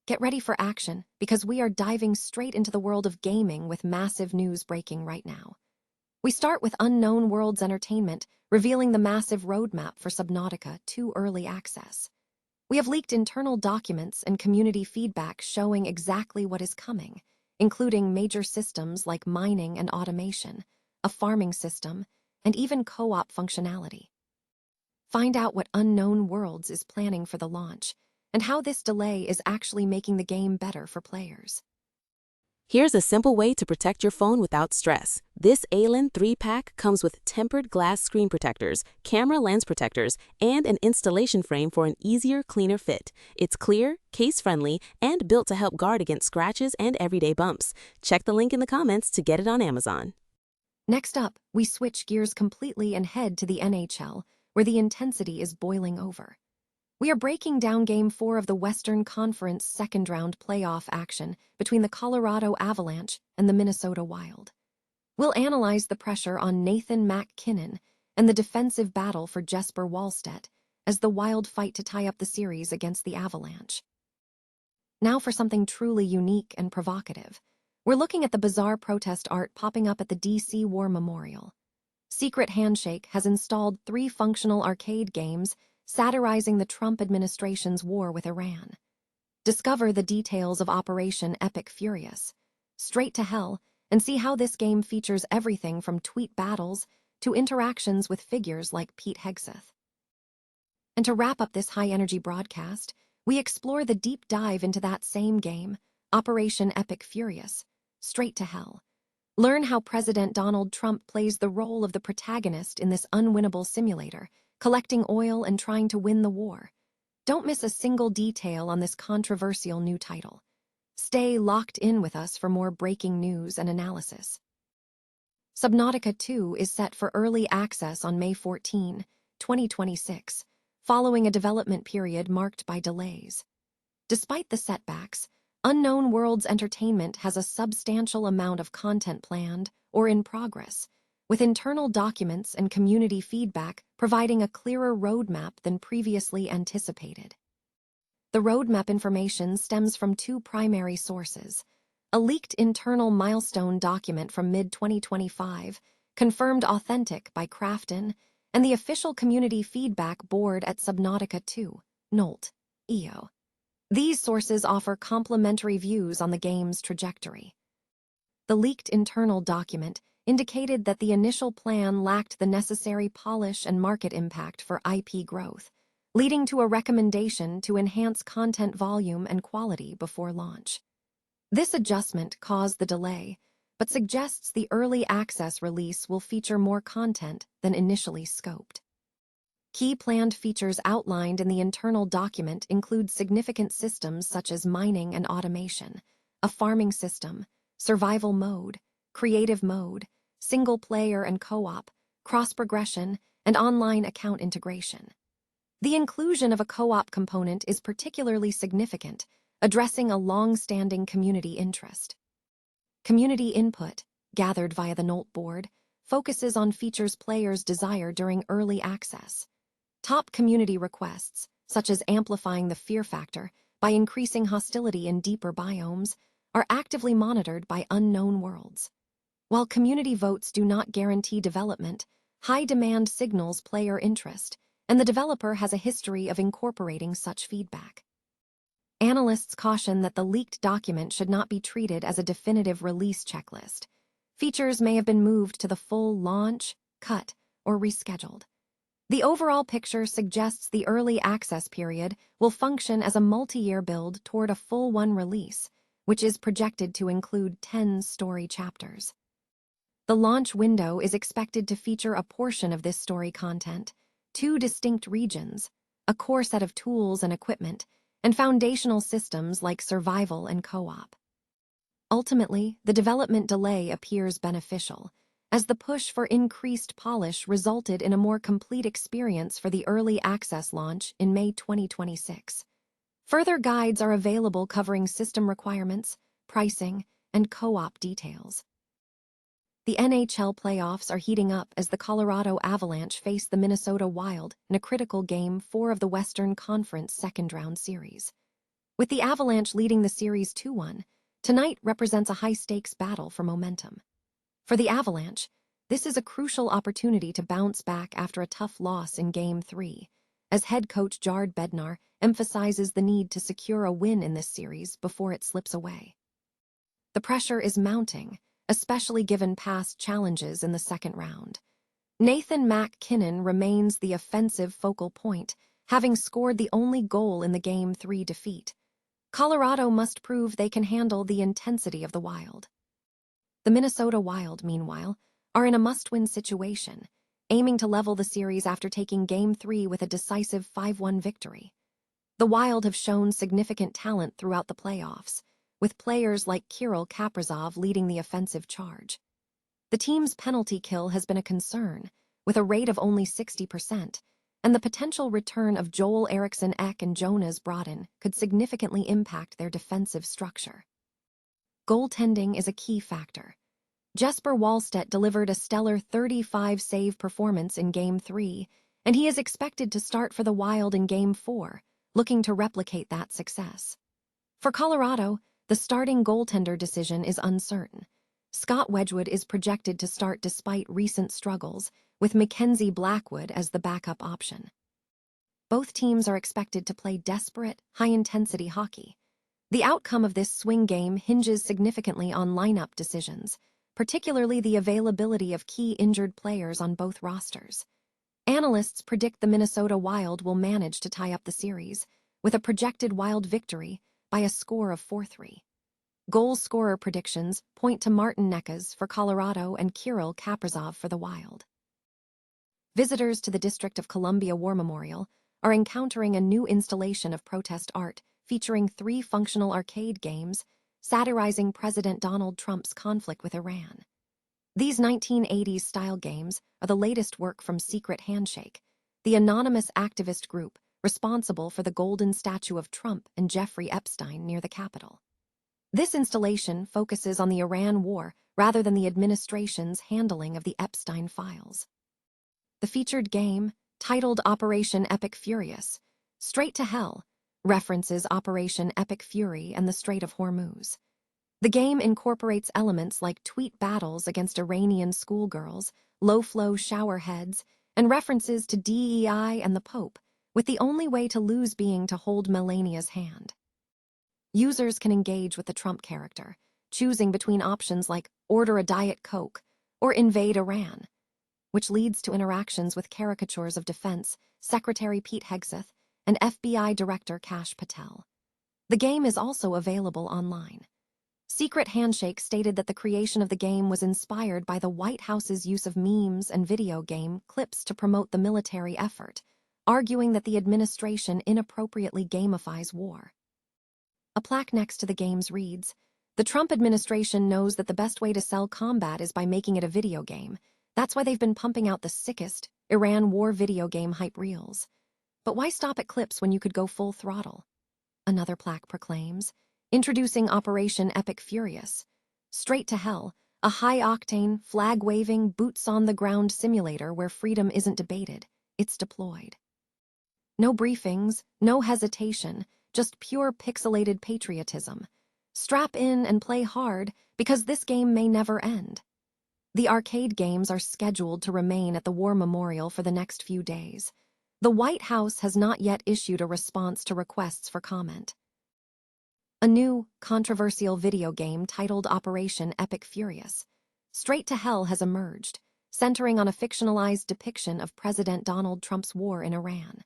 Get ready for action, because we are diving straight into the world of gaming with massive news breaking right now. We start with Unknown Worlds Entertainment, revealing the massive roadmap for Subnautica 2 early access. We have leaked internal documents and community feedback showing exactly what is coming, including major systems like mining and automation, a farming system, and even co-op functionality. Find out what Unknown Worlds is planning for the launch, and how this delay is actually making the game better for players. Here's a simple way to protect your phone without stress. This ALAN 3-pack comes with tempered glass screen protectors, camera lens protectors, and an installation frame for an easier, cleaner fit. It's clear, case-friendly, and built to help guard against scratches and everyday bumps. Check the link in the comments to get it on Amazon. Next up, we switch gears completely and head to the NHL, where the intensity is boiling over. We are breaking down Game 4 of the Western Conference second-round playoff action between the Colorado Avalanche and the Minnesota Wild. We'll analyze the pressure on Nathan MacKinnon and the defensive battle for Jesper Wallstedt as the Wild fight to tie up the series against the Avalanche. Now for something truly unique and provocative. We're looking at the bizarre protest art popping up at the DC War Memorial. Secret Handshake has installed 3 functional arcade games satirizing the Trump administration's war with Iran. Discover the details of Operation Epic Furious, Straight to Hell, and see how this game features everything from tweet battles to interactions with figures like Pete Hegseth. And to wrap up this high-energy broadcast, we explore the deep dive into that same game, Operation Epic Furious, Straight to Hell. Learn how President Donald Trump plays the role of the protagonist in this unwinnable simulator, collecting oil and trying to win the war. Don't miss a single detail on this controversial new title. Stay locked in with us for more breaking news and analysis. Subnautica 2 is set for early access on May 14, 2026, following a development period marked by delays. Despite the setbacks, Unknown Worlds Entertainment has a substantial amount of content planned or in progress, with internal documents and community feedback providing a clearer roadmap than previously anticipated. The roadmap information stems from 2 primary sources: a leaked internal milestone document from mid-2025, confirmed authentic by Crafton, and the official community feedback board at Subnautica 2, NOLT.io. These sources offer complementary views on the game's trajectory. The leaked internal document indicated that the initial plan lacked the necessary polish and market impact for IP growth, leading to a recommendation to enhance content volume and quality before launch. This adjustment caused the delay, but suggests the early access release will feature more content than initially scoped. Key planned features outlined in the internal document include significant systems such as mining and automation, a farming system, survival mode, creative mode, single-player and co-op, cross-progression, and online account integration. The inclusion of a co-op component is particularly significant, addressing a long-standing community interest. Community input, gathered via the NOLT board, focuses on features players desire during early access. Top community requests, such as amplifying the fear factor by increasing hostility in deeper biomes, are actively monitored by Unknown Worlds. While community votes do not guarantee development, high demand signals player interest, and the developer has a history of incorporating such feedback. Analysts caution that the leaked document should not be treated as a definitive release checklist. Features may have been moved to the full launch, cut, or rescheduled. The overall picture suggests the early access period will function as a multi-year build toward a full one release, which is projected to include 10 story chapters. The launch window is expected to feature a portion of this story content, 2 distinct regions, a core set of tools and equipment, and foundational systems like survival and co-op. Ultimately, the development delay appears beneficial, as the push for increased polish resulted in a more complete experience for the early access launch in May 2026. Further guides are available covering system requirements, pricing, and co-op details. The NHL playoffs are heating up as the Colorado Avalanche face the Minnesota Wild in a critical Game 4 of the Western Conference second-round series. With the Avalanche leading the series 2-1, tonight represents a high-stakes battle for momentum. For the Avalanche, this is a crucial opportunity to bounce back after a tough loss in Game 3, as head coach Jared Bednar emphasizes the need to secure a win in this series before it slips away. The pressure is mounting, especially given past challenges in the second round. Nathan MacKinnon remains the offensive focal point, having scored the only goal in the Game 3 defeat. Colorado must prove they can handle the intensity of the Wild. The Minnesota Wild, meanwhile, are in a must-win situation, aiming to level the series after taking Game 3 with a decisive 5-1 victory. The Wild have shown significant talent throughout the playoffs, with players like Kirill Kaprizov leading the offensive charge. The team's penalty kill has been a concern, with a rate of only 60%, and the potential return of Joel Eriksson Ek and Jonas Brodin could significantly impact their defensive structure. Goaltending is a key factor. Jesper Wallstedt delivered a stellar 35-save performance in Game 3, and he is expected to start for the Wild in Game 4, looking to replicate that success. For Colorado, the starting goaltender decision is uncertain. Scott Wedgwood is projected to start despite recent struggles, with Mackenzie Blackwood as the backup option. Both teams are expected to play desperate, high-intensity hockey. The outcome of this swing game hinges significantly on lineup decisions, particularly the availability of key injured players on both rosters. Analysts predict the Minnesota Wild will manage to tie up the series, with a projected Wild victory by a score of 4-3. Goal scorer predictions point to Martin Necas for Colorado and Kirill Kaprizov for the Wild. Visitors to the District of Columbia War Memorial are encountering a new installation of protest art featuring 3 functional arcade games satirizing President Donald Trump's conflict with Iran. These 1980s-style games are the latest work from Secret Handshake, the anonymous activist group responsible for the golden statue of Trump and Jeffrey Epstein near the Capitol. This installation focuses on the Iran war rather than the administration's handling of the Epstein files. The featured game, titled Operation Epic Furious, Straight to Hell, references Operation Epic Fury and the Strait of Hormuz. The game incorporates elements like tweet battles against Iranian schoolgirls, low-flow shower heads, and references to DEI and the Pope, with the only way to lose being to hold Melania's hand. Users can engage with the Trump character, choosing between options like order a Diet Coke or invade Iran, which leads to interactions with caricatures of Defense Secretary Pete Hegseth and FBI Director Kash Patel. The game is also available online. Secret Handshake stated that the creation of the game was inspired by the White House's use of memes and video game clips to promote the military effort, arguing that the administration inappropriately gamifies war. A plaque next to the games reads, "The Trump administration knows that the best way to sell combat is by making it a video game. That's why they've been pumping out the sickest Iran war video game hype reels. But why stop at clips when you could go full throttle?" Another plaque proclaims, "Introducing Operation Epic Furious. Straight to Hell, a high-octane, flag-waving, boots-on-the-ground simulator where freedom isn't debated, it's deployed." No briefings, no hesitation, just pure pixelated patriotism. Strap in and play hard, because this game may never end. The arcade games are scheduled to remain at the War Memorial for the next few days. The White House has not yet issued a response to requests for comment. A new, controversial video game titled Operation Epic Furious, Straight to Hell has emerged, centering on a fictionalized depiction of President Donald Trump's war in Iran.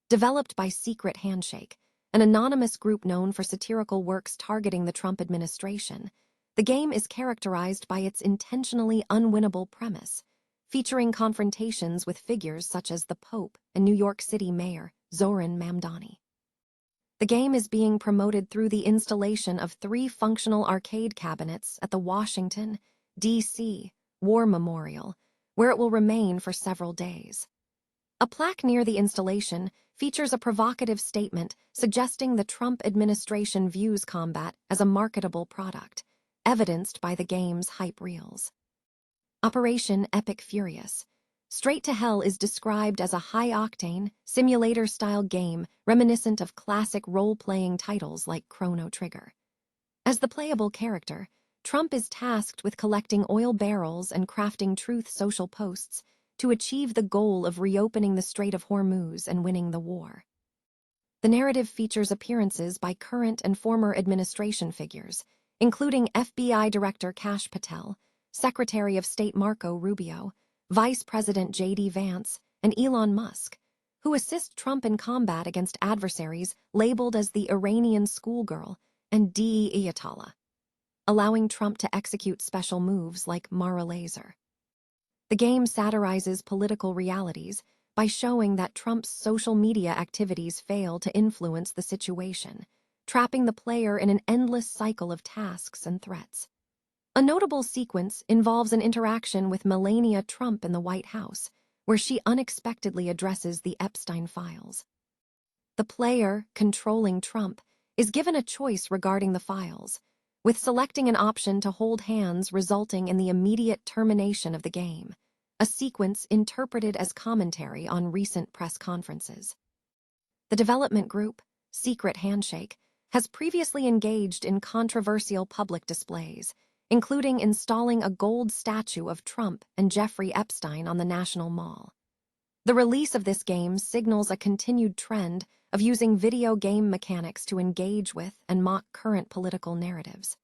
Developed by Secret Handshake, an anonymous group known for satirical works targeting the Trump administration, the game is characterized by its intentionally unwinnable premise, featuring confrontations with figures such as the Pope and New York City Mayor Zoran Mamdani. The game is being promoted through the installation of 3 functional arcade cabinets at the Washington, D.C. War Memorial, where it will remain for several days. A plaque near the installation features a provocative statement suggesting the Trump administration views combat as a marketable product, evidenced by the game's hype reels. Operation Epic Furious, Straight to Hell is described as a high-octane, simulator-style game reminiscent of classic role-playing titles like Chrono Trigger. As the playable character, Trump is tasked with collecting oil barrels and crafting truth social posts to achieve the goal of reopening the Strait of Hormuz and winning the war. The narrative features appearances by current and former administration figures, including FBI Director Kash Patel, Secretary of State Marco Rubio, Vice President J.D. Vance, and Elon Musk, who assist Trump in combat against adversaries labeled as the Iranian schoolgirl and Ayatollah, allowing Trump to execute special moves like Mara Laser. The game satirizes political realities by showing that Trump's social media activities fail to influence the situation, trapping the player in an endless cycle of tasks and threats. A notable sequence involves an interaction with Melania Trump in the White House, where she unexpectedly addresses the Epstein files. The player, controlling Trump, is given a choice regarding the files, with selecting an option to hold hands resulting in the immediate termination of the game, a sequence interpreted as commentary on recent press conferences. The development group, Secret Handshake, has previously engaged in controversial public displays, including installing a gold statue of Trump and Jeffrey Epstein on the National Mall. The release of this game signals a continued trend of using video game mechanics to engage with and mock current political narratives.